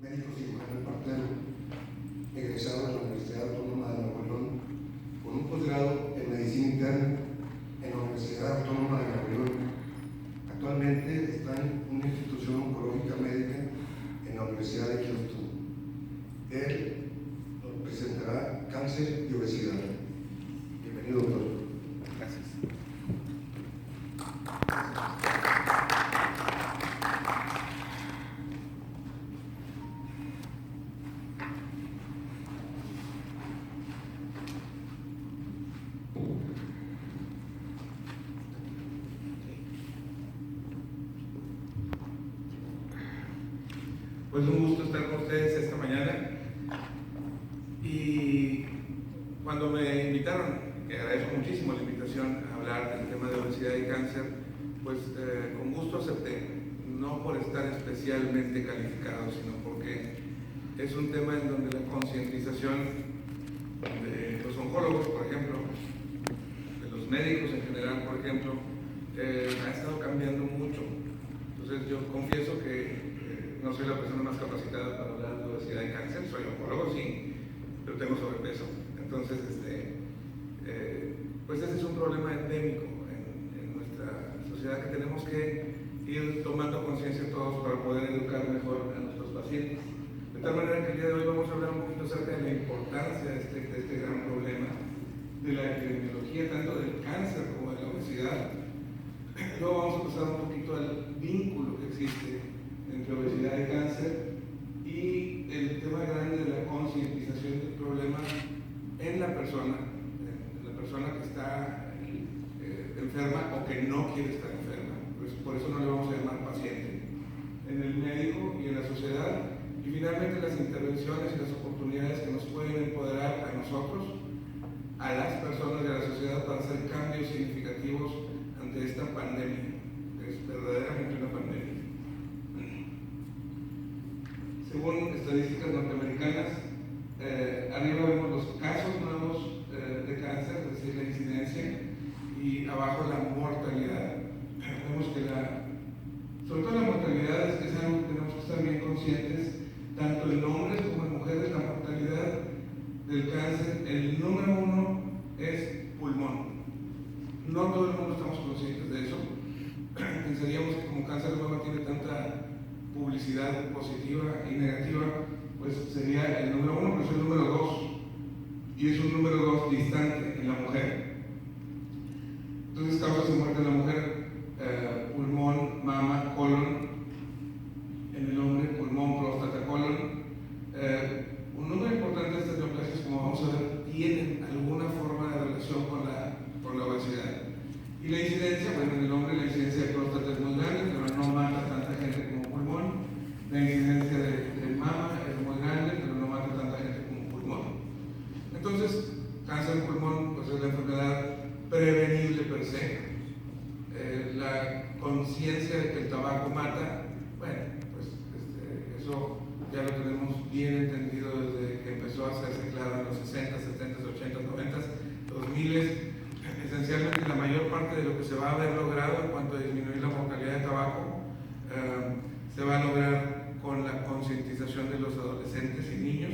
médico cirujano partero, egresado de la Universidad Autónoma de Nuevo León, con un posgrado en medicina interna en la Universidad Autónoma de Nuevo León. Actualmente está en una institución oncológica médica en la Universidad de Houston. Él nos presentará cáncer y obesidad. Bienvenido, doctor. Gracias. Pues un gusto estar con ustedes esta mañana, y cuando me invitaron, que agradezco muchísimo la invitación a hablar del tema de obesidad y cáncer, pues con gusto acepté, no por estar especialmente calificado, sino porque es un tema en donde la concientización de los oncólogos, por ejemplo, de los médicos en general, por ejemplo, ha estado cambiando mucho. Entonces yo confieso que no soy la persona más capacitada para hablar de obesidad y cáncer, soy oncólogo, sí, pero tengo sobrepeso. Entonces, pues ese es un problema endémico en nuestra sociedad que tenemos que ir tomando conciencia todos para poder educar mejor a nuestros pacientes. De tal manera que el día de hoy vamos a hablar un poquito acerca de la importancia de este gran problema, de la epidemiología, tanto del cáncer como de la obesidad. Luego vamos a pasar un poquito al vínculo que existe entre obesidad y cáncer, y el tema grande de la concientización del problema en la persona que está enferma o que no quiere estar enferma. Pues por eso no le vamos a llamar paciente, en el médico y en la sociedad, y finalmente las intervenciones y las oportunidades que nos pueden empoderar a nosotros, a las personas y a la sociedad para hacer cambios significativos ante esta pandemia, que es verdaderamente una pandemia. Según estadísticas norteamericanas, arriba vemos los casos nuevos de cáncer, es decir, la incidencia, y abajo la mortalidad. Vemos que sobre todo la mortalidad es algo que tenemos que estar bien conscientes, tanto en hombres como en mujeres. La mortalidad del cáncer, el número uno es pulmón. No todo el mundo estamos conscientes de eso. Pensaríamos que como cáncer de mama tiene tanta publicidad positiva y negativa, pues sería el número uno, pero es el número dos, y es un número dos distante en la mujer. Entonces, causas de muerte en la mujer: pulmón, mama, colon; en el hombre, pulmón, próstata, colon. Un número importante de estas neoplasias, como vamos a ver, tienen alguna forma de relación con la obesidad. Y la incidencia, bueno, en el hombre la incidencia de próstata es muy grande, pero no mata tanta gente como pulmón. La incidencia de mama es muy grande, pero no mata tanta gente como pulmón. Entonces, cáncer de pulmón pues es la enfermedad prevenible per se. La conciencia de que el tabaco mata, bueno, pues eso ya lo tenemos bien entendido desde que empezó a hacerse claro en los 60, 70, 80, 90, 2000. Esencialmente la mayor parte de lo que se va a haber logrado en cuanto a disminuir la mortalidad de tabaco se va a lograr con la concientización de los adolescentes y niños,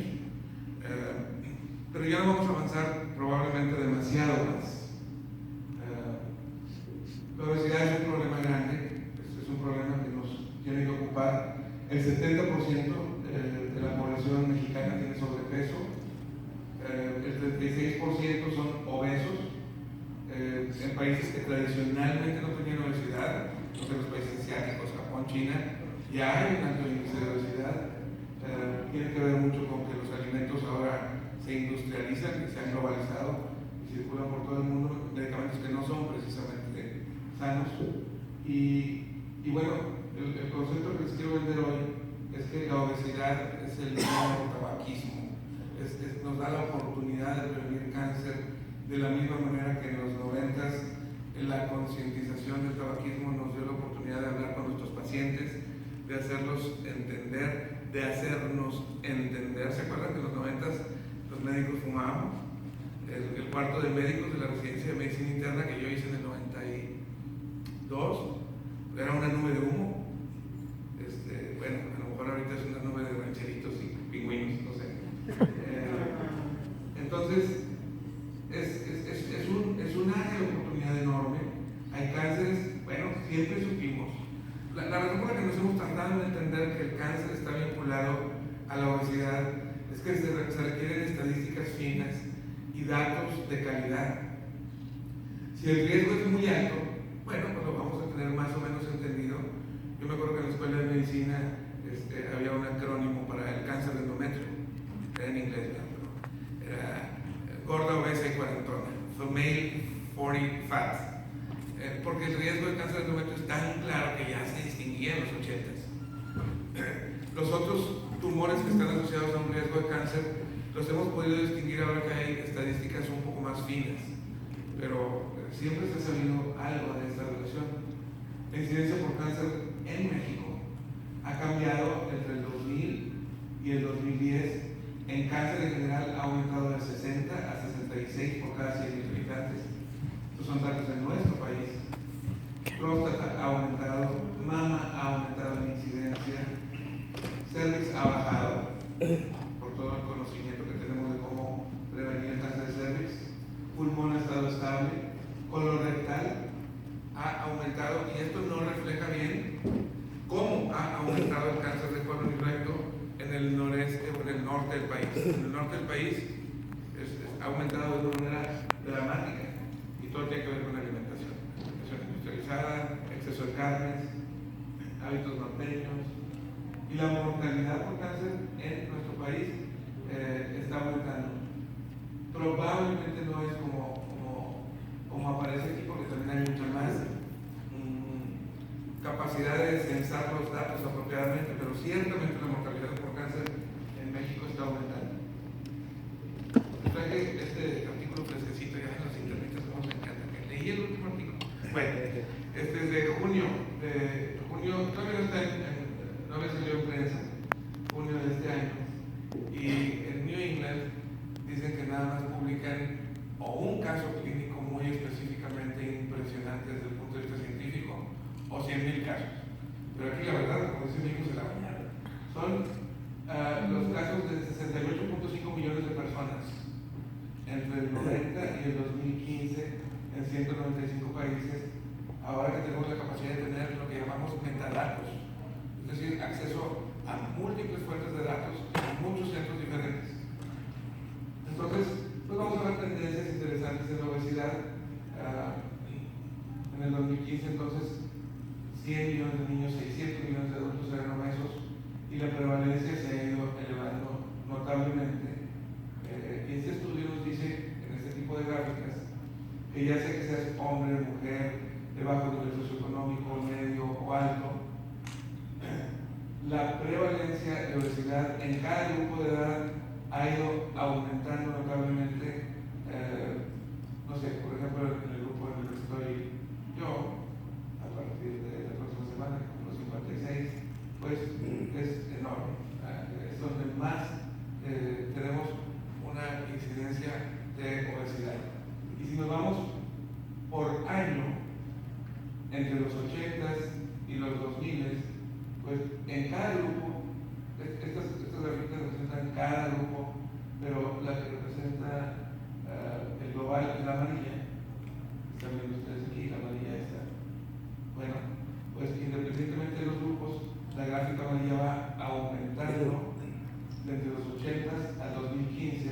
pero ya no vamos a avanzar probablemente demasiado más. La obesidad es un problema grande, es un problema que nos tiene que ocupar. El 70% de la población mexicana tiene sobrepeso, el 36% son obesos. En países que tradicionalmente no tenían obesidad, no sé, los países asiáticos, Japón, China, ya hay un alto índice de obesidad. Tiene que ver mucho con que los alimentos ahora se industrializan y se han globalizado y circulan por todo el mundo, medicamentos que no son precisamente sanos. Y bueno, el concepto que les quiero vender hoy es que la obesidad es el nuevo tabaquismo. Nos da la oportunidad de prevenir cáncer, de la misma manera que en los 90s la concientización del tabaquismo nos dio la oportunidad de hablar con nuestros pacientes, de hacerlos entender, de hacernos entender. ¿Se acuerdan que en los 90s los médicos fumábamos? El cuarto de médicos de la residencia de medicina interna que yo hice en el 92 era una nube de humo. Bueno, a lo mejor ahorita es una nube de rancheritos y pingüinos, no sé. Entonces, es un área de oportunidad enorme. Hay cánceres, bueno, siempre supimos. La razón por la que nos hemos tratado de entender que el cáncer está vinculado a la obesidad es que se requieren estadísticas finas y datos de calidad. Si el riesgo es muy alto, bueno, pues lo vamos a tener más o menos entendido. Yo me acuerdo que en la escuela de medicina había un acrónimo para el cáncer de endometrio, era en inglés, ¿no? Era gorda, obesa y cuarentona, female 40 fat. Porque el riesgo de cáncer de endometrio es tan claro que ya se distinguía en los 80s. Los otros tumores que están asociados a un riesgo de cáncer los hemos podido distinguir ahora que hay estadísticas un poco más finas, pero siempre se ha sabido algo de esta relación. La incidencia por cáncer en México ha cambiado entre el 2000 y el 2010. En cáncer en general ha aumentado de 60 a 66 por cada 100,000 habitantes. Estos son datos de nuestro país. Próstata ha aumentado, mama ha aumentado en incidencia, cervix ha bajado, por todo el conocimiento que tenemos de cómo prevenir el cáncer de cervix, pulmón ha estado estable, colorectal ha aumentado, y esto no refleja bien cómo ha aumentado el cáncer de colon y recto en el noreste o en el norte del país. En el norte del país ha aumentado de una manera dramática, y todo tiene que ver con la alimentación industrializada, exceso de carnes, hábitos norteños, y la mortalidad por cáncer en nuestro país está aumentando. Probablemente no es como aparece aquí, porque también hay mucha más capacidad de censar los datos apropiadamente, pero ciertamente la mortalidad por cáncer en México está aumentando. Traje este artículo fresquecito, ya en los internetes nos encanta, que leí el último artículo. Bueno, este es de junio, todavía no está no había salido en prensa, junio de este año, y en New England dicen que nada más publican o un caso clínico muy específicamente impresionante desde el punto de vista científico, o 100,000 casos. Pero aquí la verdad, como dice mi hijo, se la bañaron. Son los casos de 68.5 millones de personas entre el 90 y el 2015 en 195 países, ahora que tenemos la capacidad de tener lo que llamamos metadatos, es decir, acceso a múltiples fuentes de datos en muchos centros diferentes. Entonces, pues vamos a ver tendencias interesantes en la obesidad. En el 2015, entonces, 100 millones de niños, 600 millones de adultos eran obesos, y la prevalencia se ha ido elevando notablemente. Y este estudio nos dice, en este tipo de gráficas, que ya sea que seas hombre, mujer, de bajo nivel socioeconómico, medio o alto, la prevalencia de obesidad en cada grupo de edad ha ido aumentando notablemente. No sé, por ejemplo, en el grupo en el que estoy yo, a partir de la próxima semana, con los 56, pues es enorme. Es donde más tenemos una incidencia de obesidad. Y si nos vamos por año, entre los 80s y los 2000s, pues en cada grupo, estas gráficas representan cada grupo, pero la que representa el global es la amarilla. Están viendo ustedes aquí, la amarilla está. Bueno, pues independientemente de los grupos, la gráfica amarilla va aumentando desde los 80s al 2015,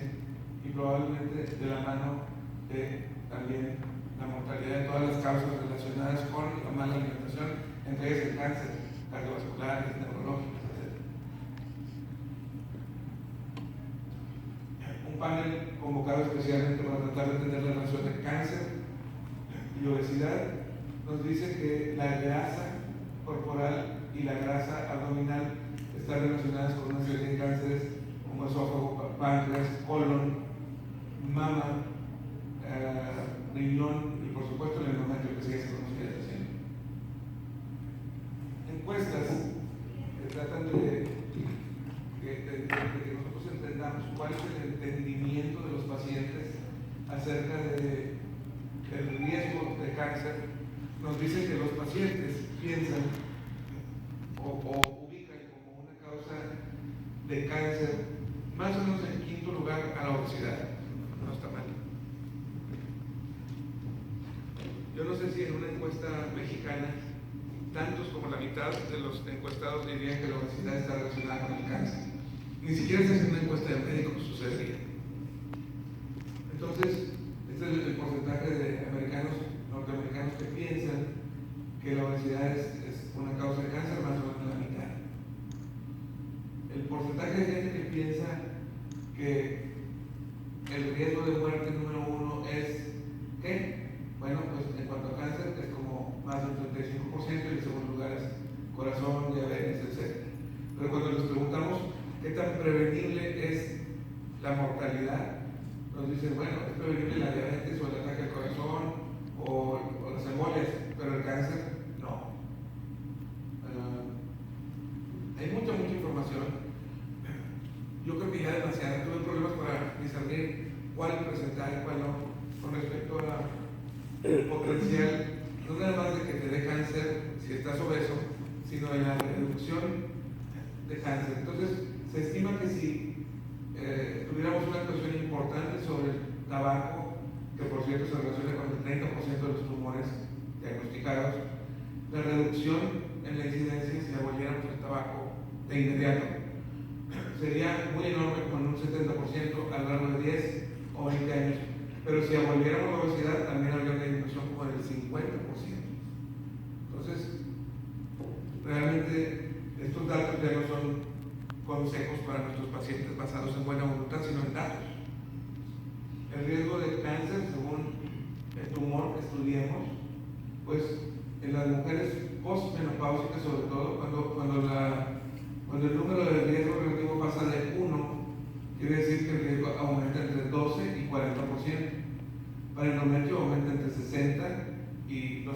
y probablemente de la mano de también la mortalidad de todas las causas relacionadas con la mala alimentación, entre ellas el cáncer, cardiovasculares, neurológicos, etc. Un panel convocado especialmente para tratar de entender la relación de cáncer y obesidad nos dice que la grasa corporal y la grasa abdominal están relacionadas con una serie de cánceres como esófago, páncreas, colon, mama, riñón y por supuesto el endometrio, que sigue se conocía desde siempre. Encuestas que tratan de que nosotros entendamos cuál es el entendimiento de los pacientes acerca del riesgo de cáncer, nos dicen que los pacientes piensan o ubican como una causa de cáncer, más o menos en quinto lugar a la obesidad. No está mal. Yo no sé si en una encuesta mexicana, tantos como la mitad de los encuestados dirían que la obesidad está relacionada con el cáncer. Ni siquiera se hace una encuesta de médicos, sucedería. Entonces, este es el porcentaje de norteamericanos que piensan que la obesidad es una causa de cáncer, más o menos la mitad. El porcentaje de gente que piensa que el riesgo de muerte número uno es ¿qué? Bueno, pues en cuanto a cáncer es como más del 35% y en segundo lugar es corazón, diabetes, etc. Pero cuando les preguntamos qué tan prevenible es la mortalidad, nos dicen, bueno, es prevenible la diabetes o el ataque al corazón o las embolias, pero el cáncer no. Hay mucha información. Yo creo que ya demasiada. Tuve problemas para discernir cuál presentar y cuál no con respecto al potencial, no nada más de que te dé cáncer si estás obeso, sino de la reducción de cáncer. Entonces, se estima que si tuviéramos una actuación importante sobre el tabaco, que por cierto se relaciona con el 30% de los tumores diagnosticados, la reducción en la incidencia si aboliéramos el tabaco de inmediato sería muy enorme, con un 70% a lo largo de 10 o 20 años. Pero si aboliéramos la obesidad, también habría una disminución como del 50%. Entonces, realmente estos datos ya no son consejos para nuestros pacientes basados en buena voluntad, sino en datos. El riesgo de cáncer, según el tumor que estudiemos, pues en las mujeres postmenopáusicas, sobre todo, cuando el número de riesgo relativo pasa de 1, quiere decir que el riesgo aumenta entre 12 y 40%. Para el endometrio aumenta entre 60 y 289%.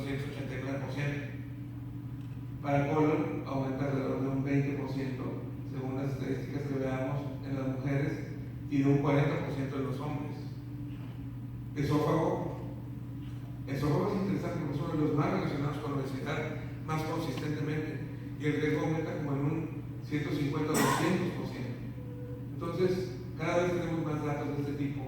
Para el colon aumenta alrededor de un 20%, según las estadísticas que veamos en las mujeres, y de un 40% en los hombres. Esófago es interesante porque es uno de los más relacionados con la obesidad más consistentemente, y el riesgo aumenta como en un 150 o 200%. Entonces, cada vez tenemos más datos de este tipo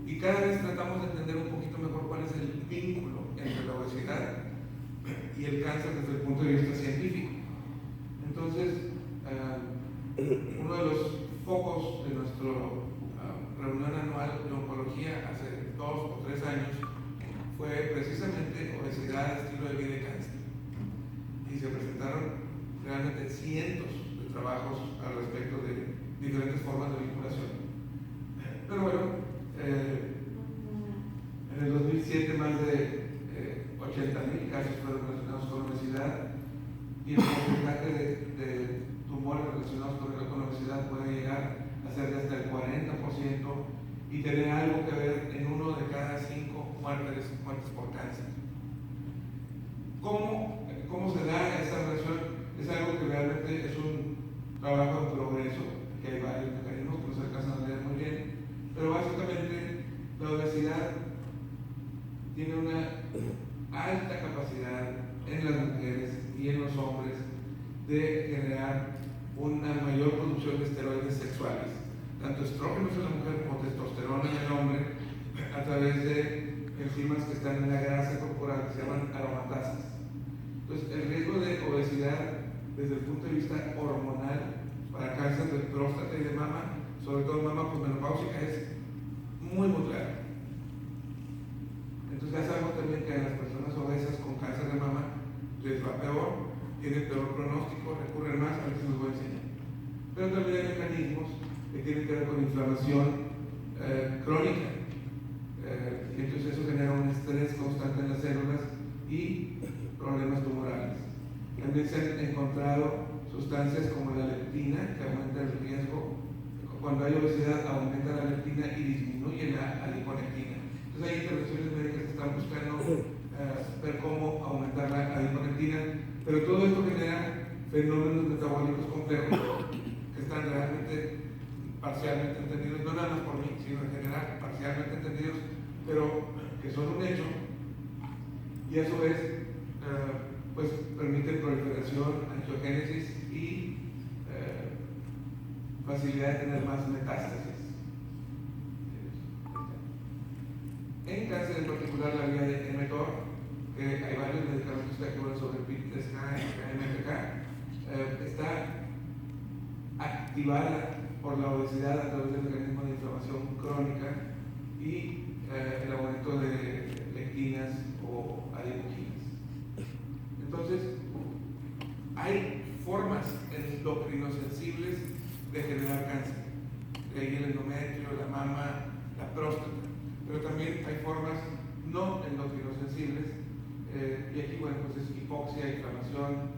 y cada vez tratamos de entender un poquito mejor cuál es el vínculo entre la obesidad y el cáncer desde el punto de vista científico. Entonces, uno de los focos de nuestra reunión anual de oncología hace 2 o 3 años fue precisamente obesidad, estilo de vida y cáncer. Y se presentaron realmente cientos de trabajos al respecto de diferentes formas de vinculación. Pero bueno, en el 2007 más de 80,000 casos fueron relacionados con obesidad y el porcentaje de tumores relacionados con obesidad puede llegar a ser de hasta el 40% y tener algo que ver en 1 de cada 5 muertes por cáncer. ¿Cómo se da esa relación? Es algo que realmente es un trabajo en progreso, que hay varios mecanismos que no se alcanzan a leer muy bien, pero básicamente la obesidad tiene una alta capacidad en las mujeres y en los hombres de generar una mayor producción de esteroides sexuales, tanto estrógenos en la mujer como testosterona en el hombre, a través de enzimas que están en la grasa corporal que se llaman aromatasas. Entonces, el riesgo de obesidad desde el punto de vista hormonal para cáncer de próstata y de mama, sobre todo mama posmenopáusica, es muy claro. Entonces ya sabemos también que a las personas obesas con cáncer de mama les va peor, tienen peor pronóstico, recurren más, a veces les voy a enseñar. Pero también hay mecanismos que tienen que ver con inflamación crónica, y entonces eso genera un estrés constante en las células y problemas tumorales. También se han encontrado sustancias como la leptina, que aumenta el riesgo. Cuando hay obesidad, aumenta la leptina y disminuye la adiponectina. Entonces hay intervenciones médicas que están buscando ver cómo aumentar la adiponectina, pero todo esto genera fenómenos metabólicos complejos que están realmente parcialmente entendidos, no nada más por mí, sino en general, parcialmente entendidos, pero que son un hecho, y a su vez pues permiten proliferación, angiogénesis y facilidad de tener más metástasis. En cáncer en particular, la vía de mTOR, que hay varios medicamentos que actúan sobre PI3K y MPK, está activada por la obesidad a través del mecanismo de inflamación crónica y el aumento de lectinas o adipoquinas. Entonces, hay formas endocrinosensibles de generar cáncer, de ahí el endometrio, la mama, la próstata, pero también hay formas no endocrinosensibles, y aquí, bueno, pues es hipoxia, inflamación,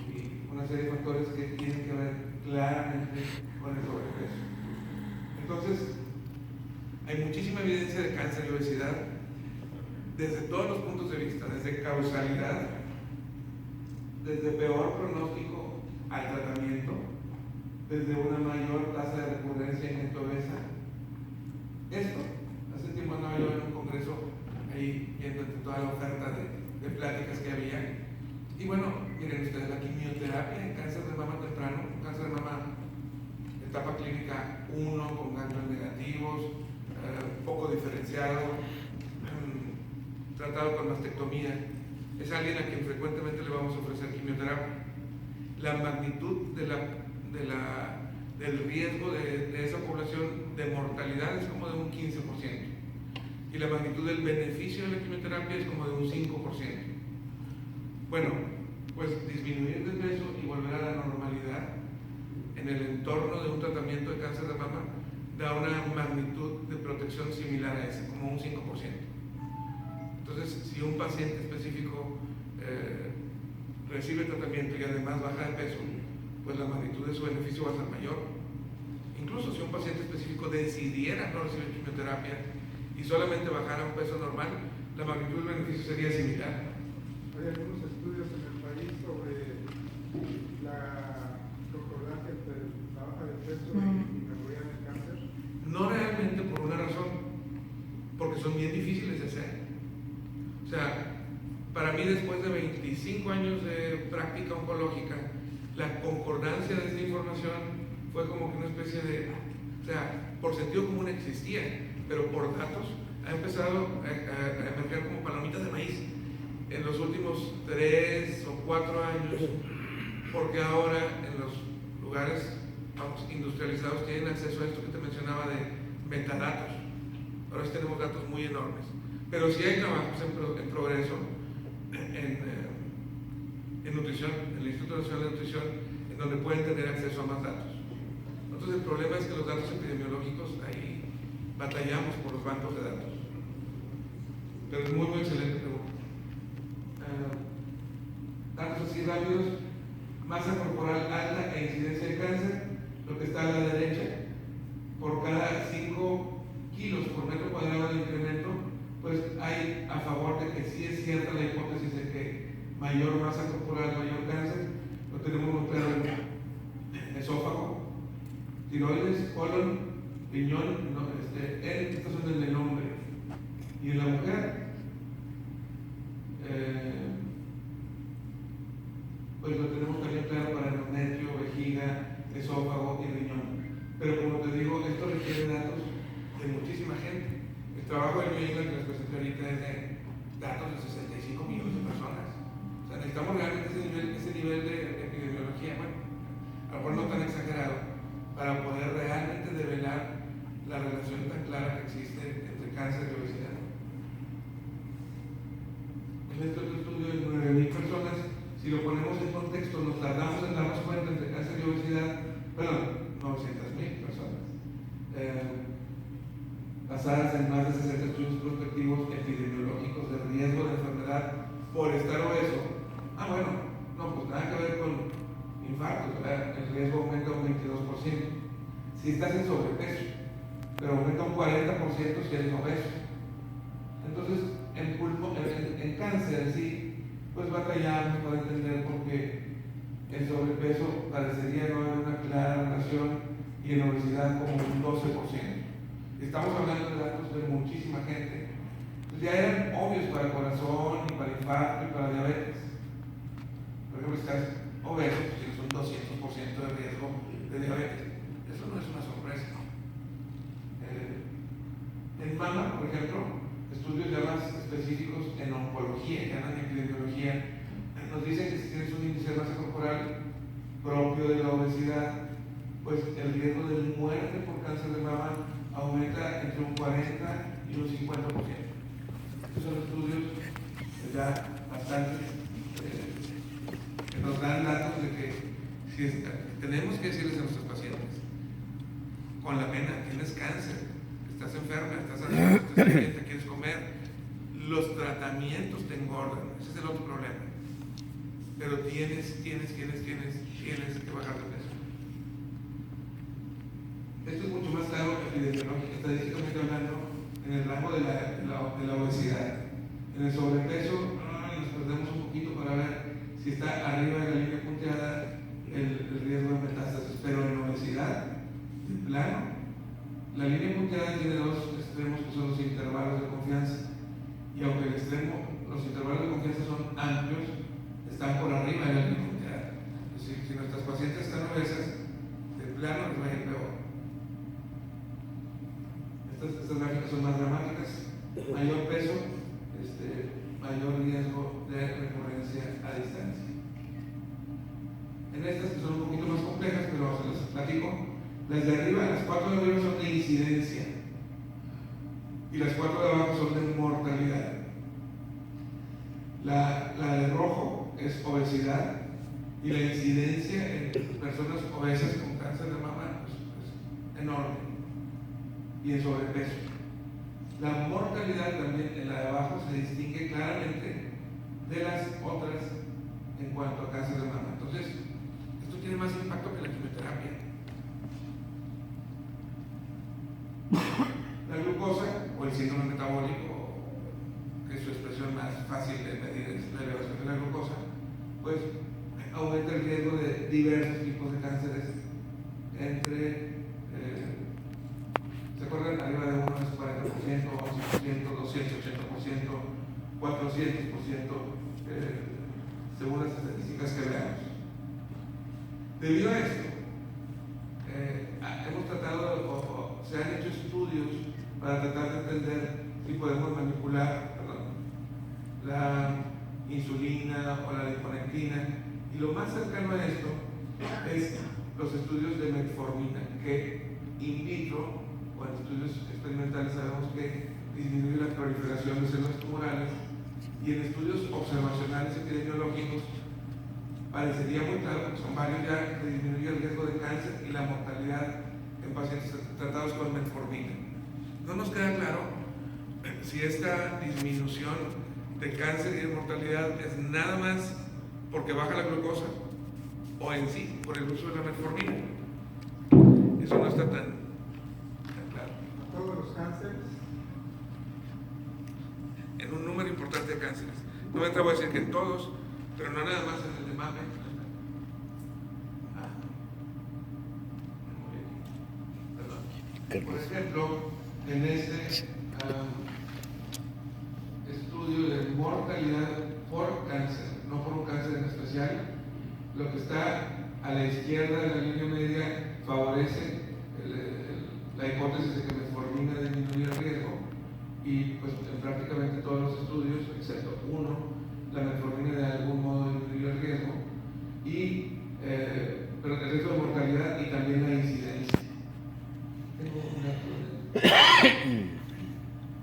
y una serie de factores que tienen que ver claramente con el sobrepeso. Entonces, hay muchísima evidencia de cáncer y obesidad desde todos los puntos de vista, desde causalidad, desde peor pronóstico al tratamiento, desde una mayor tasa de recurrencia en gente obesa. Esto, hace tiempo andaba yo en un congreso ahí viendo entre toda la oferta de pláticas que había. Y bueno, miren ustedes, la quimioterapia en cáncer de mama temprano, cáncer de mama etapa clínica 1 con ganglios negativos, poco diferenciado, tratado con mastectomía, es alguien a quien frecuentemente le vamos a ofrecer quimioterapia. La magnitud del riesgo de esa población de mortalidad es como de un 15%, y la magnitud del beneficio de la quimioterapia es como de un 5%. Bueno, pues disminuir de peso y volver a la normalidad en el entorno de un tratamiento de cáncer de mama da una magnitud de protección similar a esa, como un 5%. Entonces, si un paciente específico recibe tratamiento y además baja de peso, pues la magnitud de su beneficio va a ser mayor. Incluso si un paciente específico decidiera no recibir quimioterapia y solamente bajara a un peso normal, la magnitud del beneficio sería similar. Hay algunos estudios en el país sobre la concordancia entre la baja de peso y mejoría en el cáncer. No realmente por una razón, porque son bien difíciles de hacer. O sea, para mí, después de 25 años de práctica oncológica, la concordancia de esta información fue como que una especie de, o sea, por sentido común existía, pero por datos ha empezado a emerger como palomitas de maíz en los últimos 3 o 4 años, porque ahora en los lugares, vamos, industrializados tienen acceso a esto que te mencionaba de metadatos. Ahora sí tenemos datos muy enormes, pero sí hay trabajos en progreso en nutrición, en el Instituto Nacional de Nutrición, en donde pueden tener acceso a más datos. Entonces el problema es que los datos epidemiológicos, ahí batallamos por los bancos de datos. Pero es muy excelente pregunta. Datos así rápidos: masa corporal alta e incidencia de cáncer, lo que está a la derecha. Por cada 5 kilos por metro cuadrado de incremento, pues hay a favor de que sí es cierta la hipótesis de que mayor masa corporal, mayor cáncer. Lo tenemos muy claro en esófago, tiroides, colon, riñón, no, estas son el del hombre. Y en la mujer, pues lo tenemos también claro para endometrio, vejiga, esófago y riñón. Pero como te digo, esto requiere datos de muchísima gente. El trabajo del New England que les presenté ahorita es de datos de 65 millones de personas. O sea, necesitamos realmente ese nivel de epidemiología, bueno, a lo mejor no tan exagerado, para poder realmente develar la relación tan clara que existe entre cáncer y obesidad. En este otro estudio de 9,000 personas, si lo ponemos en contexto, nos tardamos en darnos cuenta entre cáncer y obesidad, perdón, 900,000 personas, basadas en más de 60 estudios prospectivos epidemiológicos de riesgo de enfermedad por estar obeso. Bueno, no, pues nada que ver con infartos, ¿verdad? El riesgo aumenta un 22% si estás en sobrepeso, pero aumenta un 40% si eres obeso. Entonces, en cáncer sí, pues batallamos para entender por qué el sobrepeso parecería no haber una clara relación y en obesidad como un 12%. Estamos hablando de datos de muchísima gente. Pues ya eran obvios para el corazón, y para el infarto, y para la diabetes. Por ejemplo, si estás obeso, pues tienes un 200% de riesgo de epidemiología, que andan en epidemiología, nos dicen que si tienes un índice de masa corporal propio de la obesidad, pues el riesgo de muerte por cáncer de mama aumenta entre un 40 y un 50%. Estos son estudios ya bastante que nos dan datos de que tenemos que decirles a nuestros pacientes, con la pena, tienes cáncer, estás enferma, estás bien, te quieres comer, los tratamientos te engordan, ese es el otro problema. Pero tienes que bajar de peso. Esto es mucho más claro epidemiológico, estadísticamente hablando, en el rango de la obesidad. En el sobrepeso nos perdemos un poquito para ver si está arriba de la línea punteada el riesgo de metástasis, pero en obesidad, de plano, la línea punteada tiene dos extremos que son los intervalos de confianza, y aunque los intervalos de confianza son amplios, están por arriba de la línea punteada. Es decir, si nuestras pacientes están obesas, de plano les va a ir peor. Estas gráficas son más dramáticas, mayor peso, mayor riesgo de recurrencia a distancia. En estas que son un poquito más complejas, pero se las platico, las de arriba, las 4 de arriba son de incidencia y las 4 de abajo son de mortalidad. La de rojo es obesidad y la incidencia en personas obesas con cáncer de mama es enorme, y en sobrepeso. La mortalidad también en la de abajo se distingue claramente de las otras en cuanto a cáncer de mama. Entonces, esto tiene más impacto que la quimioterapia. La glucosa o el síndrome metabólico, que es su expresión más fácil de medir, es la elevación de la glucosa, pues aumenta el riesgo de diversos tipos de cánceres entre ¿se acuerdan? Arriba de uno es 40%, 11%, 280%, 400%, según las estadísticas que veamos. Debido a esto, hemos tratado, o se han hecho estudios para tratar de entender si podemos manipular la insulina o la liponectina, y lo más cercano a esto es los estudios de metformina, que in vitro o en estudios experimentales sabemos que disminuye la proliferación de células tumorales, y en estudios observacionales epidemiológicos parecería muy claro, porque son varios ya, que disminuye el riesgo de cáncer y la mortalidad en pacientes tratados con metformina. No nos queda claro si esta disminución de cáncer y de mortalidad es nada más porque baja la glucosa o en sí por el uso de la metformina. Eso no está tan claro. Todos los cánceres. En un número importante de cánceres. No me atrevo a decir que en todos, pero no nada más en el de mama. Por ejemplo, en este estudio de mortalidad por cáncer, no por un cáncer en especial, lo que está a la izquierda de la línea media favorece la hipótesis de que metformina disminuye el riesgo, y pues en prácticamente todos los estudios, excepto uno, la metformina de algún modo disminuye el riesgo, pero el riesgo de mortalidad y también la incidencia.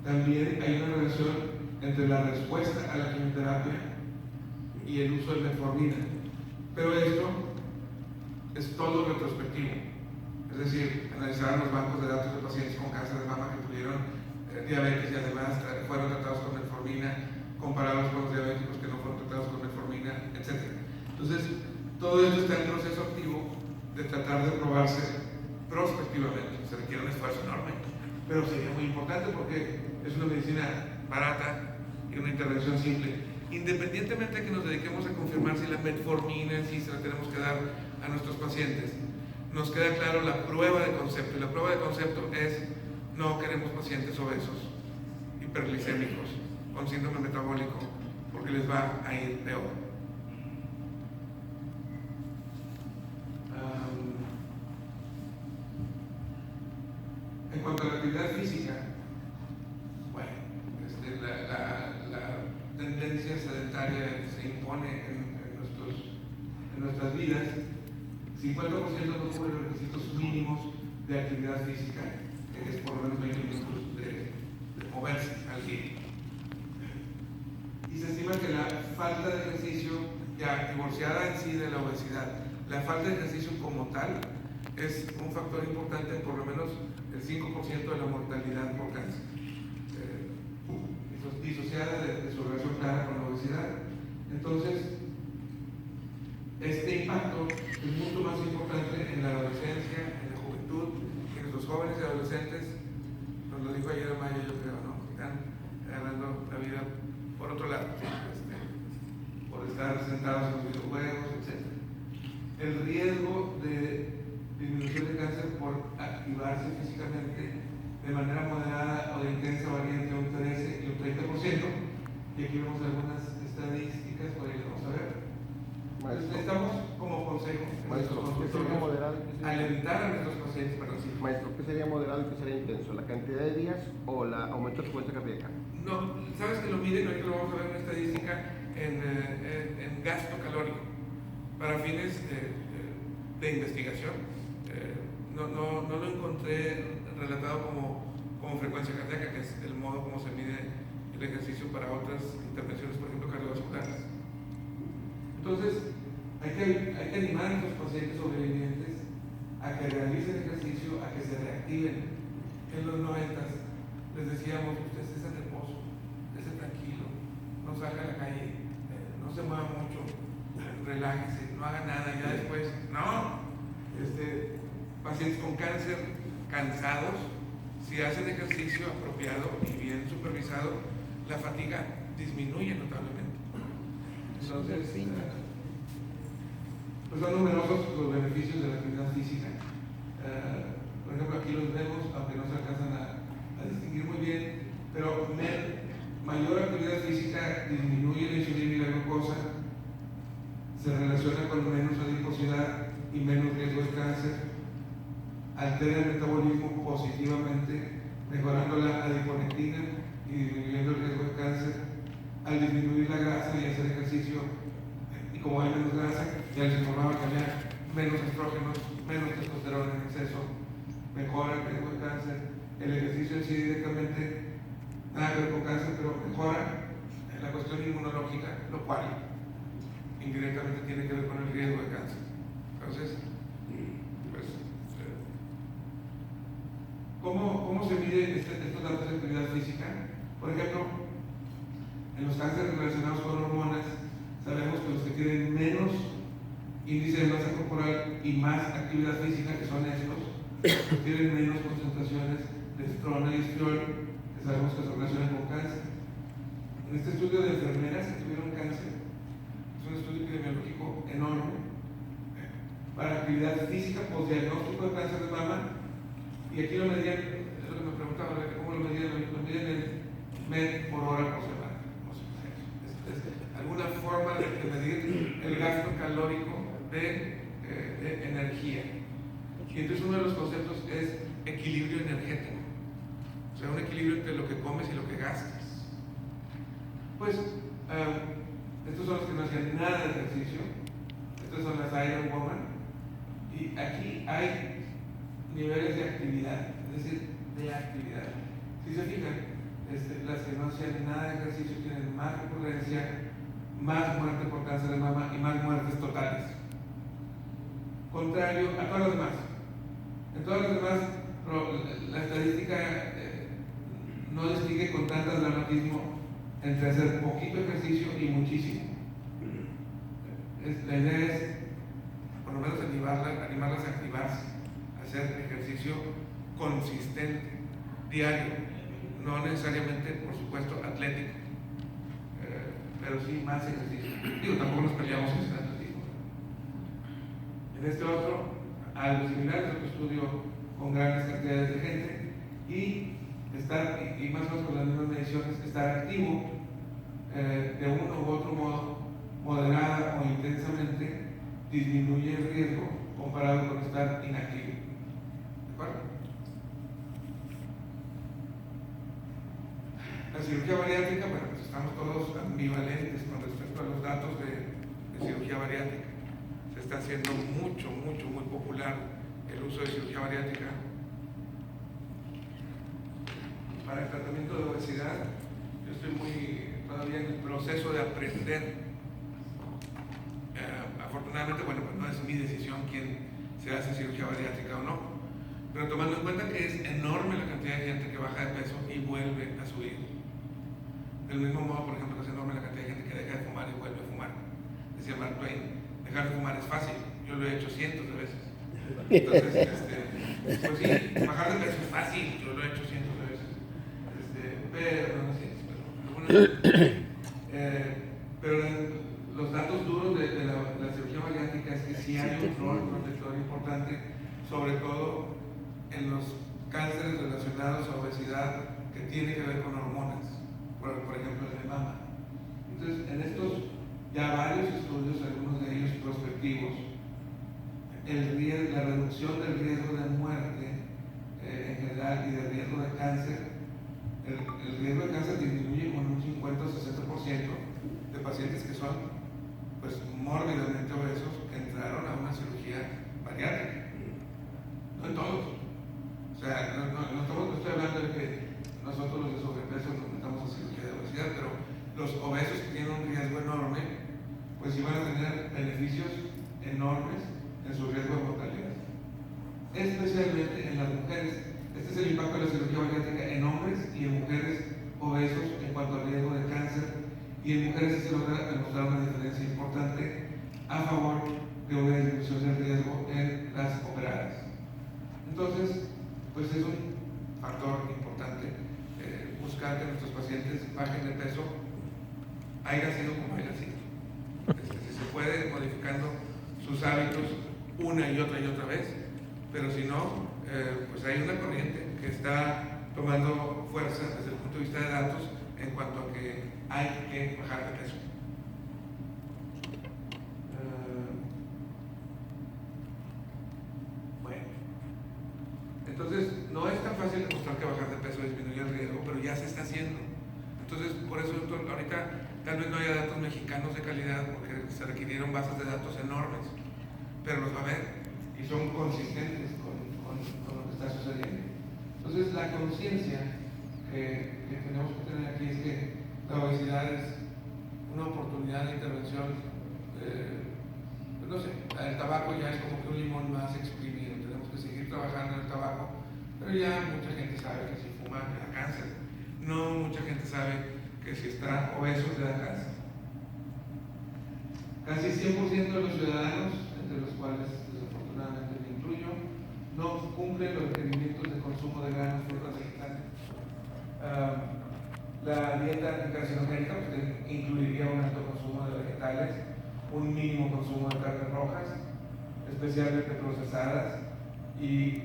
También hay una relación entre la respuesta a la quimioterapia y el uso de metformina, pero esto es todo retrospectivo, es decir, analizaron los bancos de datos de pacientes con cáncer de mama que tuvieron diabetes y además fueron tratados con metformina, comparados con los diabéticos que no fueron tratados con metformina, etc. Entonces, todo esto está en proceso activo de tratar de probarse prospectivamente. Se requiere un esfuerzo enorme, pero sería muy importante porque es una medicina barata y una intervención simple. Independientemente de que nos dediquemos a confirmar si la metformina en sí se la tenemos que dar a nuestros pacientes, nos queda claro la prueba de concepto, y la prueba de concepto es: no queremos pacientes obesos, hiperglicémicos, con síndrome metabólico, porque les va a ir peor. En cuanto a la actividad física, bueno, la tendencia medidas, 50% no cubre los requisitos mínimos de actividad física, que es por lo menos 20 minutos de moverse al día. Y se estima que la falta de ejercicio, ya divorciada en sí de la obesidad, la falta de ejercicio como tal es un factor importante en por lo menos el 5% de la mortalidad por cáncer, disociada de su relación clara con la obesidad. Entonces, este impacto es mucho más importante en la adolescencia, en la juventud, en nuestros jóvenes y adolescentes. Nos lo dijo ayer Maya, yo creo, ¿no? Están ganando la vida por otro lado, por estar sentados en los videojuegos, etc. El riesgo de disminución de cáncer por activarse físicamente de manera moderada o de intensa varía entre un 13 y un 30%. Y aquí vemos algunas estadísticas, por ahí vamos a ver. Entonces, estamos como consejo, Maestro, ¿qué sería moderado? al evitar a nuestros pacientes, perdón, sí. Maestro, ¿qué sería moderado y qué sería intenso? ¿La cantidad de días o la aumento de frecuencia cardíaca? No, sabes que lo miden, ahorita lo vamos a ver en una estadística en gasto calórico para fines de investigación. No lo encontré relatado como frecuencia cardíaca, que es el modo como se mide el ejercicio para otras intervenciones, por ejemplo, cardiovasculares. Entonces, hay que animar a nuestros pacientes sobrevivientes a que realicen ejercicio, a que se reactiven. En los 90 les decíamos, usted esté en reposo, esté tranquilo, no salga a la calle, no se mueva mucho, relájese, no haga nada. Ya después, no, pacientes con cáncer cansados, si hacen ejercicio apropiado y bien supervisado, la fatiga disminuye notablemente. Entonces, pues son numerosos los beneficios de la actividad física. Por ejemplo, aquí los vemos, aunque no se alcanzan a distinguir muy bien, pero mayor actividad física disminuye la insulina y la glucosa, se relaciona con menos adiposidad y menos riesgo de cáncer, altera el metabolismo positivamente, mejorando la adiponectina y disminuyendo el riesgo de cáncer. Al disminuir la grasa y hacer ejercicio, y como hay menos grasa, ya les informaba que había menos estrógenos, menos testosterona en exceso, mejora el riesgo de cáncer. El ejercicio en sí directamente nada que ver con cáncer, pero mejora la cuestión inmunológica, lo cual indirectamente tiene que ver con el riesgo de cáncer. Entonces, pues, ¿cómo se miden estos datos de actividad física? Por ejemplo, en los cánceres relacionados con hormonas, sabemos que los que tienen menos índice de masa corporal y más actividad física, que son estos, tienen menos concentraciones de estrona y estriol, que sabemos que se relacionan con cáncer. En este estudio de enfermeras que tuvieron cáncer, es un estudio epidemiológico enorme, para actividad física postdiagnóstico de cáncer de mama, y aquí lo medían, es lo que me preguntaba, ¿cómo lo medían? Lo medían en MED por hora por semana. No sé, es alguna forma de medir el gasto calórico de energía. Y entonces uno de los conceptos es equilibrio energético, o sea, un equilibrio entre lo que comes y lo que gastas. Pues, estos son los que no hacían nada de ejercicio, estas son las Iron Woman, y aquí hay niveles de actividad, es decir, de actividad. Si se fijan, las que no hacían nada de ejercicio tienen más recurrencia, más muerte por cáncer de mama y más muertes totales. Contrario a todas las demás. En todas las demás, la estadística no distingue con tanto dramatismo entre hacer poquito ejercicio y muchísimo. La idea es, por lo menos, animarlas a activarse, a hacer ejercicio consistente, diario, no necesariamente, por supuesto, atlético, pero sí más ejercicio. Digo, tampoco nos peleamos en ese atletismo. En este otro, algo similar, es otro estudio con grandes cantidades de gente, y más o menos con las mismas mediciones, estar activo de uno u otro modo, moderada o intensamente, disminuye el riesgo comparado con estar inactivo. ¿De acuerdo? La cirugía bariátrica, bueno, pues estamos todos ambivalentes con respecto a los datos de cirugía bariátrica. Se está haciendo muy popular el uso de cirugía bariátrica para el tratamiento de obesidad. Yo estoy todavía en el proceso de aprender. Afortunadamente, bueno, pues no es mi decisión quién se hace cirugía bariátrica o no, pero tomando en cuenta que es enorme la cantidad de gente que baja de peso y vuelve a subir. Del mismo modo, por ejemplo, es enorme la cantidad de gente que deja de fumar y vuelve a fumar. Decía Mark Twain, dejar de fumar es fácil, yo lo he hecho cientos de veces. Entonces, pues sí, bajar de peso es fácil, yo lo he hecho cientos de veces. Pero no sé, pero los datos duros de la cirugía bariátrica es que sí hay un rol protector importante, sobre todo en los cánceres relacionados a obesidad que tiene que ver con hormonas, por ejemplo el de mama. Entonces, en estos ya varios estudios, algunos de ellos prospectivos, la reducción del riesgo de muerte en general y del riesgo de cáncer, el riesgo de cáncer disminuye con un 50 o 60% de pacientes que son pues mórbidamente obesos que entraron a una cirugía bariátrica. No en todos. O sea, no estoy hablando de que nosotros los de sobrepeso nos metamos a cirugía de obesidad, pero los obesos que tienen un riesgo enorme, pues iban a tener beneficios enormes en su riesgo de mortalidad. Especialmente en las mujeres. Este es el impacto de la cirugía bariátrica en hombres y en mujeres obesos en cuanto al riesgo de cáncer, y en mujeres se logra demostrar una diferencia importante a favor de una disminución del riesgo en las operadas. Entonces, pues es un factor importante buscar que nuestros pacientes bajen de peso, haya sido como haya sido. Si se puede, modificando sus hábitos una y otra vez, pero si no, pues hay una corriente que está tomando fuerza desde el punto de vista de datos en cuanto a que hay que bajar de peso. Bueno, entonces no es tan fácil demostrar que bajar de peso disminuye el riesgo, pero ya se está haciendo. Entonces, por eso ahorita tal vez no haya datos mexicanos de calidad, porque se requirieron bases de datos enormes, pero los va a haber y son consistentes con lo que está sucediendo. Entonces, la conciencia que tenemos que tener aquí es que la obesidad es una oportunidad de intervención. Pues no sé, el tabaco ya es como que un limón más exprimido. Tenemos que seguir trabajando en el tabaco, pero ya mucha gente sabe que si fuma le da cáncer. No mucha gente sabe que si está obeso le da cáncer. Casi 100% de los ciudadanos, entre los cuales desafortunadamente me incluyo, no cumplen los requerimientos de consumo de granos, frutas y vegetales. La dieta carcinogénica pues, incluiría un alto consumo de vegetales, un mínimo consumo de carnes rojas, especialmente procesadas, y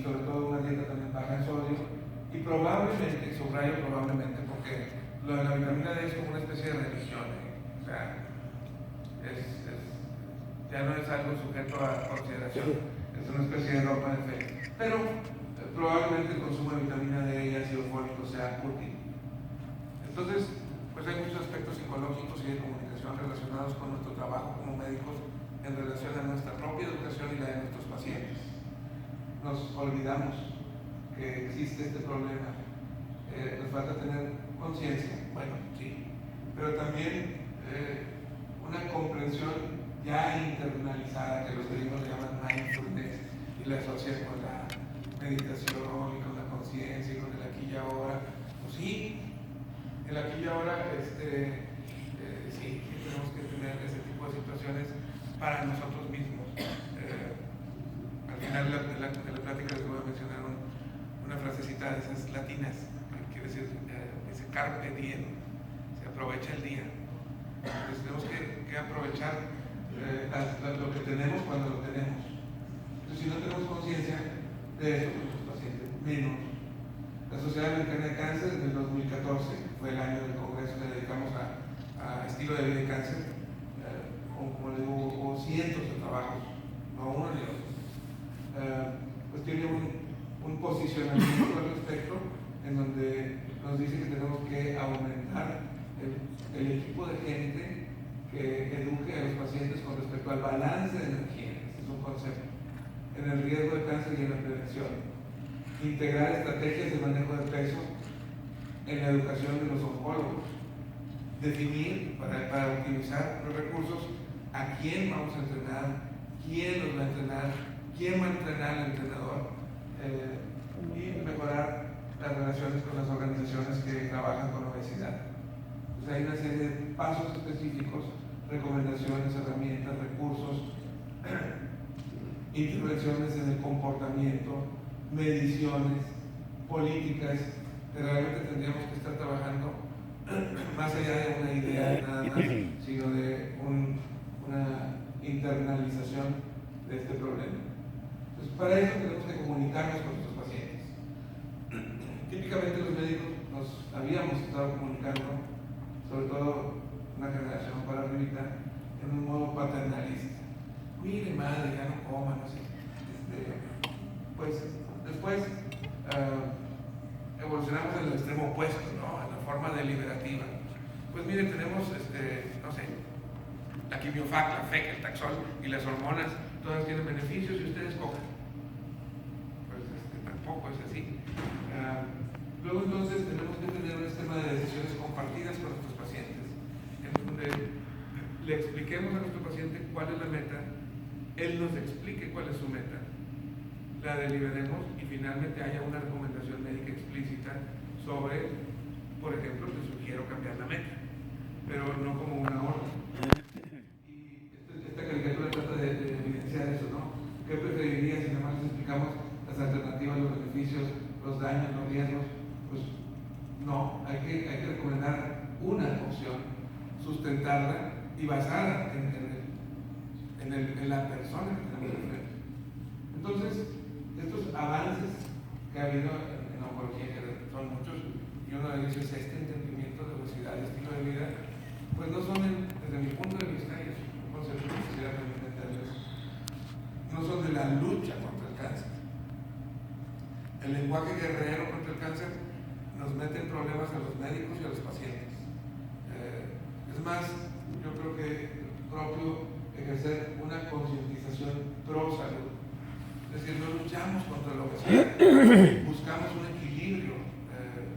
sobre todo una dieta también baja en sodio, y probablemente, subrayo probablemente, porque lo de la vitamina D es como una especie de religión, o sea, ya no es algo sujeto a consideración, es una especie de ropa de fe, pero probablemente el consumo de vitamina D y ácido fólico sea útil. Entonces, pues hay muchos aspectos psicológicos y de comunicación relacionados con nuestro trabajo como médicos en relación a nuestra propia educación y la de nuestros pacientes. Nos olvidamos que existe este problema. Nos falta tener conciencia, bueno, sí, pero también una comprensión ya internalizada, que los gringos llaman mindfulness, y la asocian con la meditación y con la conciencia y con el aquí y ahora. Pues sí, el aquí y ahora, sí, tenemos que tener ese tipo de situaciones para nosotros mismos. Al final de la plática les voy a mencionar una frasecita de esas latinas, que quiere decir, dice carpe diem, se aprovecha el día. Entonces tenemos que aprovechar lo que tenemos cuando lo tenemos. Entonces, si no tenemos conciencia de eso, pues los pacientes menos. La Sociedad Americana de Cáncer, desde el 2014, fue el año del congreso que dedicamos a estilo de vida y cáncer. Como le digo, hubo cientos de trabajos, no uno ni otro. Pues tiene un posicionamiento al respecto, en donde nos dice que tenemos que aumentar el equipo de gente que eduque a los pacientes con respecto al balance de energía, ese es un concepto, en el riesgo de cáncer y en la prevención. Integrar estrategias de manejo de peso en la educación de los oncólogos. Definir para optimizar los recursos a quién vamos a entrenar, quién los va a entrenar, quién va a entrenar al entrenador, y mejorar las relaciones con las organizaciones que trabajan con obesidad. Pues hay una serie de pasos específicos, recomendaciones, herramientas, recursos, intervenciones en el comportamiento, mediciones, políticas, que realmente tendríamos que estar trabajando más allá de una idea nada más, sino de una internalización de este problema. Entonces, para eso tenemos que comunicarnos con nuestros pacientes. Típicamente los médicos nos habíamos estado comunicando, sobre todo una generación para arriba, en un modo paternalista. Mire, madre, ya no coma, no sé. Pues después evolucionamos en el extremo opuesto, ¿no? En la forma deliberativa. Pues miren, tenemos, no sé, la quimiofac, la FEC, el taxol y las hormonas, todas tienen beneficios y ustedes cojan. Pues tampoco es así. Luego entonces tenemos que tener un esquema de decisiones compartidas con nuestros pacientes, en donde le expliquemos a nuestro paciente cuál es la meta, él nos explique cuál es su meta, la deliberemos y finalmente haya una recomendación médica explícita sobre, por ejemplo, te sugiero cambiar la meta, pero no como una orden. Y esta caricatura trata de evidenciar eso, ¿no? ¿Qué preferirías si nada más les explicamos las alternativas, los beneficios, los daños, los riesgos? Pues no, hay que recomendar una opción, sustentarla y basada en la persona que tenemos enfrente. Entonces, estos avances que ha habido en oncología, que son muchos, y uno de ellos es este entendimiento de obesidad y estilo de vida, pues no son, desde mi punto de vista, y es un concepto que quisiera entenderles, no son de la lucha contra el cáncer. El lenguaje guerrero contra el cáncer nos mete en problemas a los médicos y a los pacientes. Es más, yo creo que es propio ejercer una concientización pro salud. Es decir, no luchamos contra la obesidad, buscamos un equilibrio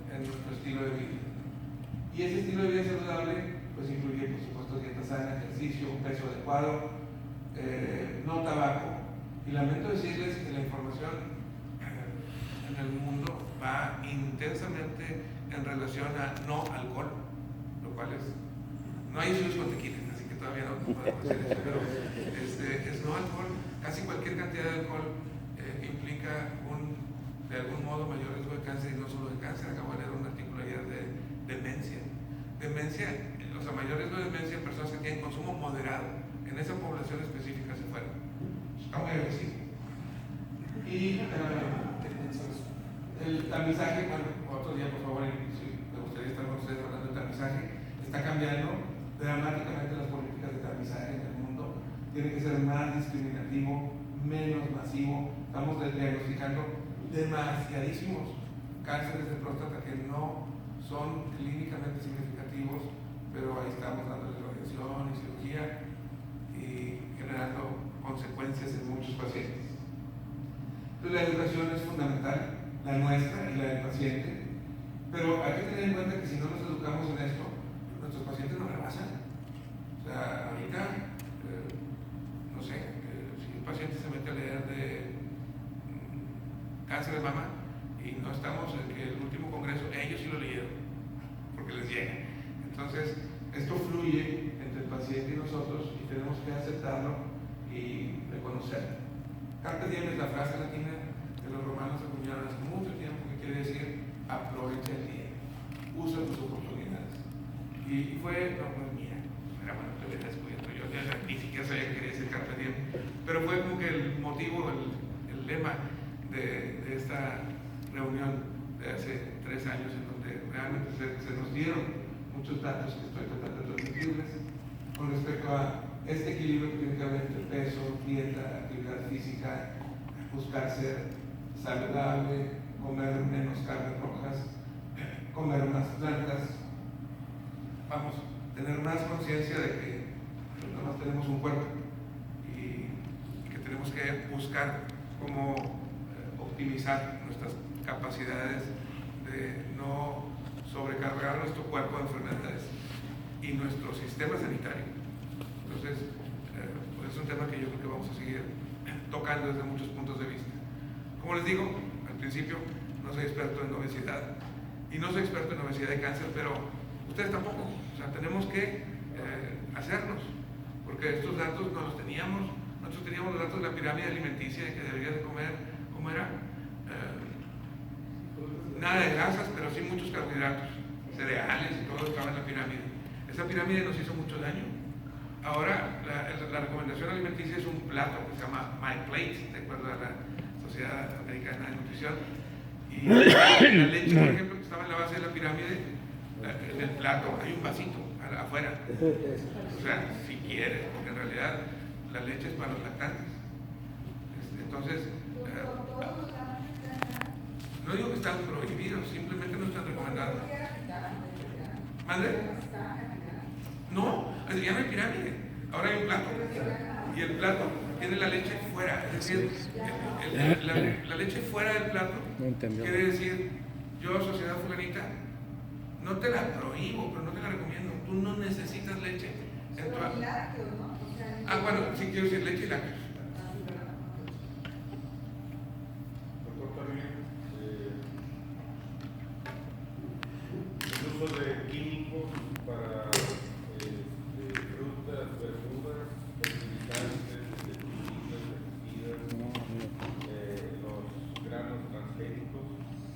en nuestro estilo de vida. Y ese estilo de vida saludable pues incluye, por supuesto, dieta sana, ejercicio, un peso adecuado, no tabaco. Y lamento decirles que la información en el mundo va intensamente en relación a no alcohol, lo cual es, no hay estudios con tequila, así que todavía no podemos decir eso, pero es no alcohol. Casi cualquier cantidad de alcohol implica de algún modo mayor riesgo de cáncer, y no solo de cáncer. Acabo de leer un artículo ayer de demencia. O sea, mayor riesgo de demencia en personas que tienen consumo moderado. En esa población específica se fueron. Está muy agresivo. Y el tamizaje, bueno, otro día por favor, si me gustaría estar con ustedes hablando de tamizaje, está cambiando dramáticamente las políticas de tamizaje en el mundo. Tiene que ser más discriminativo, menos masivo. Estamos diagnosticando demasiadísimos cánceres de próstata que no son clínicamente significativos, pero ahí estamos dándoles radiación y cirugía y generando consecuencias en muchos pacientes. Entonces la educación es fundamental, la nuestra y la del paciente, pero hay que tener en cuenta que si no nos educamos en esto, nuestros pacientes no rebasan. O sea, ahorita, no sé, si un paciente se mete a leer de cáncer de mama y no estamos en el último congreso, ellos sí lo leyeron, porque les llega. Entonces, esto fluye entre el paciente y nosotros y tenemos que aceptarlo y reconocerlo. Carpe diem es la frase latina que los romanos acuñaron hace mucho tiempo, que quiere decir aprovecha el día, usa tus oportunidades. Y fue, no es mía, era bueno que hubiera descubierto yo, ni siquiera sabía que quería decir carpe diem, pero fue como que el motivo, el lema de esta reunión de hace 3 años, en donde realmente se nos dieron muchos datos que estoy tratando de transmitirles con respecto a este equilibrio que tiene que haber entre peso, dieta, actividad física, buscar ser saludable, comer menos carnes rojas, comer más plantas. Vamos, tener más conciencia de que más tenemos un cuerpo y que tenemos que buscar cómo optimizar nuestras capacidades de no sobrecargar nuestro cuerpo de enfermedades y nuestro sistema sanitario. Entonces, pues es un tema que yo creo que vamos a seguir tocando desde muchos puntos de vista. Como les digo, al principio no soy experto en obesidad y no soy experto en obesidad y cáncer, pero ustedes tampoco. O sea, tenemos que hacerlos, porque estos datos no los teníamos. Nosotros teníamos los datos de la pirámide alimenticia de que deberías de comer, ¿cómo era? Nada de grasas, pero sí muchos carbohidratos, cereales y todo estaba en la pirámide. Esa pirámide nos hizo mucho daño. Ahora la recomendación alimenticia es un plato que se llama My Plate, de acuerdo a la Sociedad Americana de Nutrición. Y la leche, por ejemplo, que estaba en la base de la pirámide, en el plato hay un vasito afuera. O sea, si quieres, porque en realidad la leche es para los lactantes. Entonces, no digo que están prohibidos, simplemente no están recomendados. ¿Mande? No, ya no hay pirámide, ahora hay un plato. Y el plato tiene la leche fuera, es decir, la leche fuera del plato quiere decir, yo, sociedad fulanita, no te la prohíbo, pero no te la recomiendo. Tú no necesitas leche. Bueno, sí quiero decir leche y lácteos. Doctor, también el uso de químicos para frutas, verduras, fertilizantes, pesticidas, los granos transgénicos,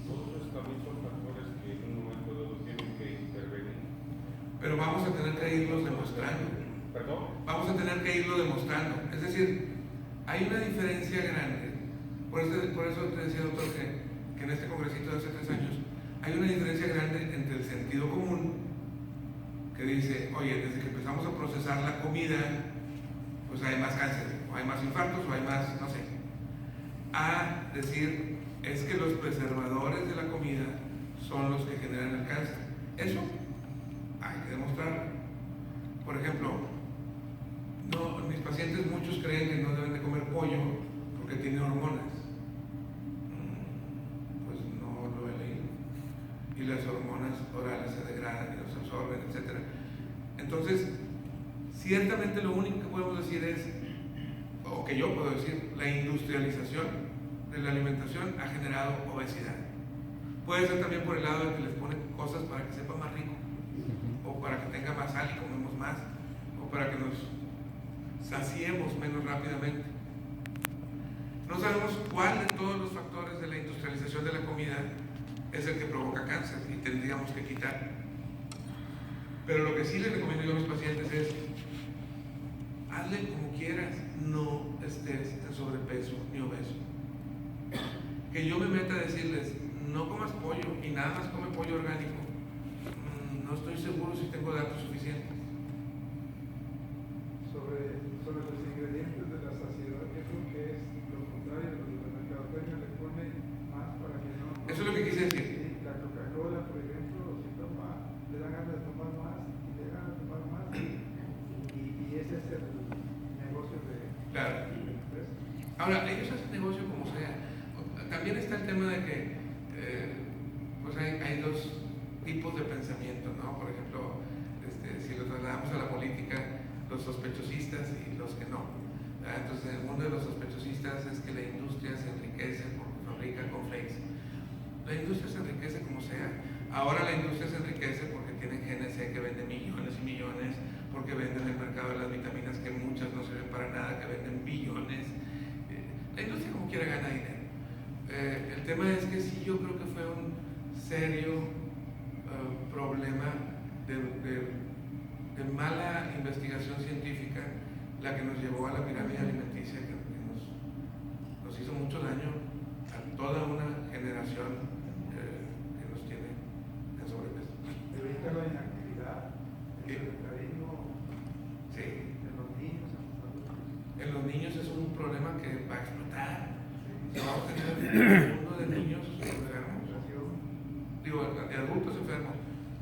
todos estos también son factores que en un momento dado tienen que intervenir. Pero vamos a tener que irlos demostrando. ¿Perdón? Vamos a tener que irlo demostrando. Es decir, hay una diferencia grande. Por eso te decía, doctor, que en este congresito de hace 3 años hay una diferencia grande entre el sentido común, que dice, oye, desde que empezamos a procesar la comida, pues hay más cáncer, o hay más infartos, o hay más, no sé. A decir, es que los preservadores de la comida son los que generan el cáncer. Eso hay que demostrarlo. Por ejemplo, mis pacientes, muchos creen que no deben de comer pollo porque tiene hormonas. Pues no lo he leído. Y las hormonas orales se degradan y los absorben, etc. Entonces, ciertamente lo único que podemos decir es, o que yo puedo decir, la industrialización de la alimentación ha generado obesidad. Puede ser también por el lado de que les ponen cosas para que sepa más rico, o para que tenga más sal y comemos más, o para que nos saciemos menos rápidamente. No sabemos cuál de todos los factores de la industrialización de la comida es el que provoca cáncer y tendríamos que quitar. Pero lo que sí les recomiendo yo a mis pacientes es, hazle como quieras, no estés en sobrepeso ni obeso. Que yo me meta a decirles, no comas pollo y nada más come pollo orgánico, no estoy seguro si tengo datos suficientes. Sobre los ingredientes de la saciedad, yo creo que es lo contrario, la mercadotecnia le pone más para que no. Eso es lo que quise decir. Sí, la Coca-Cola, por ejemplo, si toma, le dan ganas de tomar más y le dan ganas de tomar más, y ese es el negocio de Claro. la empresa. Ahora, ellos hacen negocio como sea. También está el tema de que pues hay dos tipos de pensamiento, ¿no? Por ejemplo, si lo trasladamos a la política, los sospechosistas y los que no. Entonces, en el mundo de los sospechosistas es que la industria se enriquece porque fabrica cornflakes. La industria se enriquece como sea. Ahora la industria se enriquece porque tienen GNC que vende millones y millones, porque venden el mercado de las vitaminas que muchas no sirven para nada, que venden billones. La industria como quiera gana dinero. El tema es que sí, yo creo que fue un serio problema de mala investigación científica la que nos llevó a la pirámide alimenticia, que nos hizo mucho daño a toda una generación que nos tiene en sobrepeso. Evita la inactividad, el sedentarismo Sí. en los niños, en los adultos. En los niños es un problema que va a explotar. Se va a tener un mundo de niños enfermos, de adultos enfermos,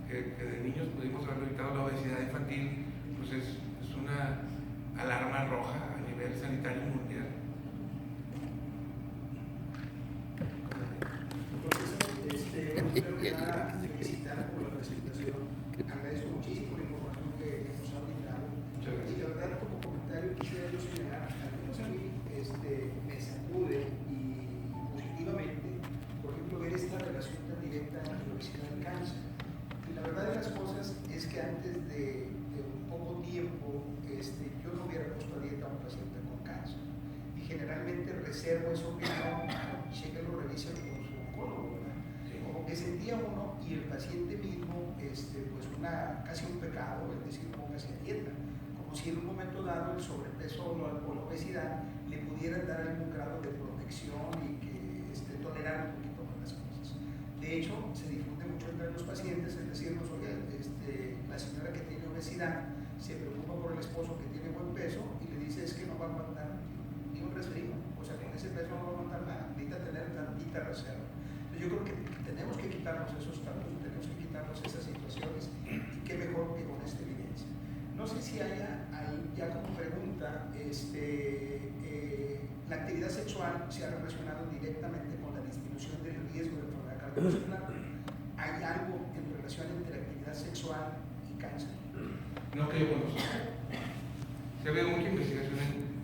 que de niños pudimos haber evitado la obesidad infantil, pues es una alarma roja a nivel sanitario mundial. Entonces, espero que nada felicitar por la presentación. Agradezco muchísimo la información que nos ha brindado. Muchas gracias. Y la verdad, como comentario, quisiera yo señalar, al menos a mí me sacude y positivamente, por ejemplo, ver esta relación tan directa entre la obesidad y cáncer. Y la verdad de las cosas es que antes de un poco tiempo, yo no hubiera puesto a dieta a un paciente con cáncer. Y generalmente reservo esa opinión, cheque lo revisen con su oncólogo, ¿verdad? Como que sentía uno y el paciente mismo, pues casi un pecado, es decir, póngase a dieta. Como si en un momento dado el sobrepeso o la obesidad le pudieran dar algún grado de protección y que tolerar un poquito más las cosas. De hecho, se difunde mucho entre los pacientes, es decirnos, oye, la señora que tiene obesidad se preocupa por el esposo que tiene buen peso y le dice es que no va a aguantar ni un resfrío, o sea, con ese peso no va a aguantar nada, necesita tener tantita reserva. Entonces, yo creo que tenemos que quitarnos esos tabús, tenemos que quitarnos esas situaciones y qué mejor que con esta evidencia. No sé si haya ahí, ya como pregunta, la actividad sexual se ha relacionado directamente con la disminución del riesgo de enfermedad cardiovascular. ¿Hay algo en relación entre actividad sexual y cáncer? No que yo conozco. Se ve mucha investigación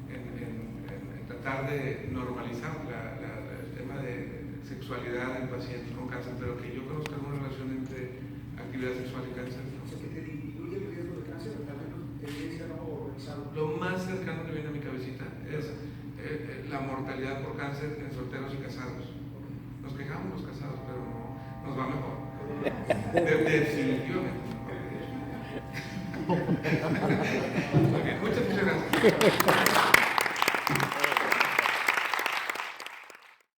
en tratar de normalizar el tema de sexualidad en pacientes con cáncer, pero que yo conozco alguna relación entre actividad sexual y cáncer. O sea, que te disminuye el riesgo de cáncer, al menos evidencia no realizada. Lo más cercano que viene a mi cabecita es la mortalidad por cáncer en solteros y casados. Nos quejamos los casados, pero no, nos va mejor. Definitivamente. Muy bien, muchas gracias.